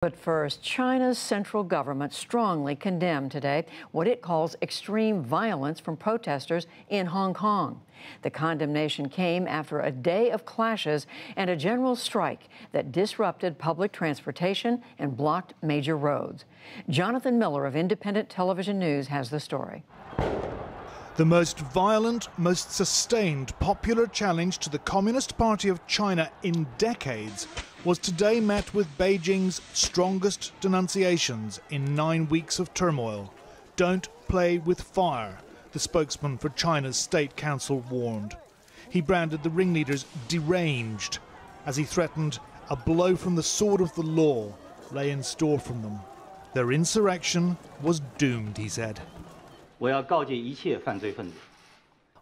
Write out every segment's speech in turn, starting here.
But first, China's central government strongly condemned today what it calls extreme violence from protesters in Hong Kong. The condemnation came after a day of clashes and a general strike that disrupted public transportation and blocked major roads. Jonathan Miller of Independent Television News has the story. The most violent, most sustained popular challenge to the Communist Party of China in decades was today met with Beijing's strongest denunciations in 9 weeks of turmoil. Don't play with fire, the spokesman for China's State Council warned. He branded the ringleaders deranged as he threatened a blow from the sword of the law lay in store from them. Their insurrection was doomed, he said.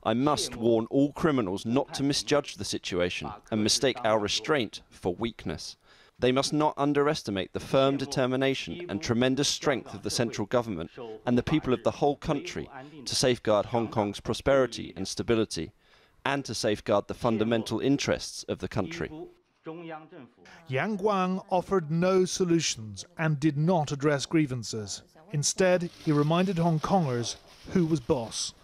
I must warn all criminals not to misjudge the situation and mistake our restraint for weakness. They must not underestimate the firm determination and tremendous strength of the central government and the people of the whole country to safeguard Hong Kong's prosperity and stability and to safeguard the fundamental interests of the country. Yang Guang offered no solutions and did not address grievances. Instead, he reminded Hong Kongers who was boss.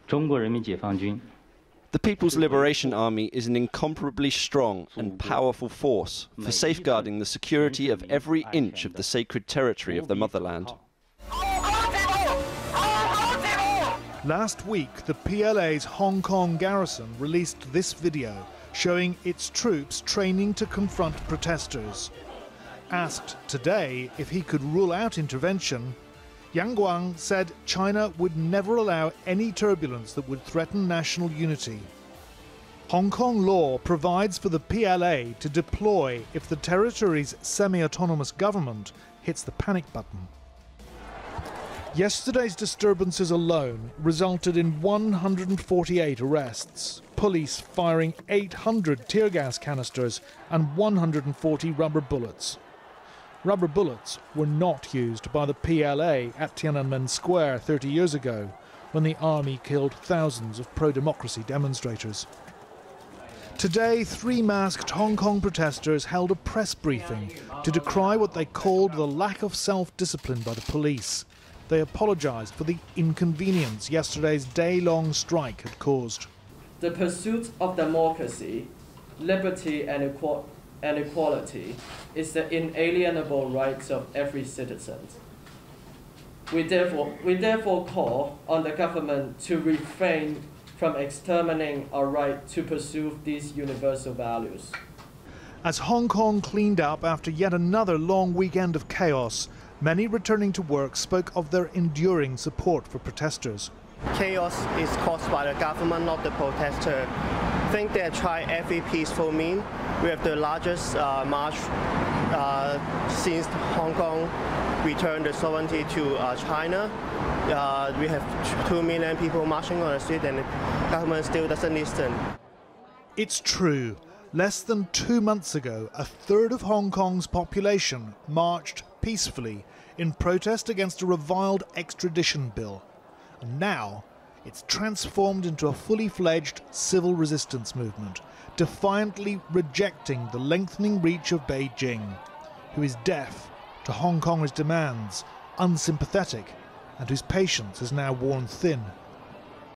The People's Liberation Army is an incomparably strong and powerful force for safeguarding the security of every inch of the sacred territory of the motherland. Last week, the PLA's Hong Kong garrison released this video showing its troops training to confront protesters. Asked today if he could rule out intervention, Yang Guang said China would never allow any turbulence that would threaten national unity. Hong Kong law provides for the PLA to deploy if the territory's semi-autonomous government hits the panic button. Yesterday's disturbances alone resulted in 148 arrests, police firing 800 tear gas canisters and 140 rubber bullets. Rubber bullets were not used by the PLA at Tiananmen Square 30 years ago, when the army killed thousands of pro-democracy demonstrators. Today, 3 masked Hong Kong protesters held a press briefing to decry what they called the lack of self-discipline by the police. They apologized for the inconvenience yesterday's day-long strike had caused. The pursuit of democracy, liberty and equality is the inalienable rights of every citizen. We therefore call on the government to refrain from exterminating our right to pursue these universal values. As Hong Kong cleaned up after yet another long weekend of chaos, many returning to work spoke of their enduring support for protesters. Chaos is caused by the government, not the protester. I think they try every peaceful means. We have the largest march since Hong Kong returned the sovereignty to China. We have 2 million people marching on the street and the government still doesn't listen. It's true. Less than 2 months ago, a third of Hong Kong's population marched peacefully in protest against a reviled extradition bill. And now, it's transformed into a fully fledged civil resistance movement, defiantly rejecting the lengthening reach of Beijing, who is deaf to Hong Kongers' demands, unsympathetic, and whose patience is now worn thin.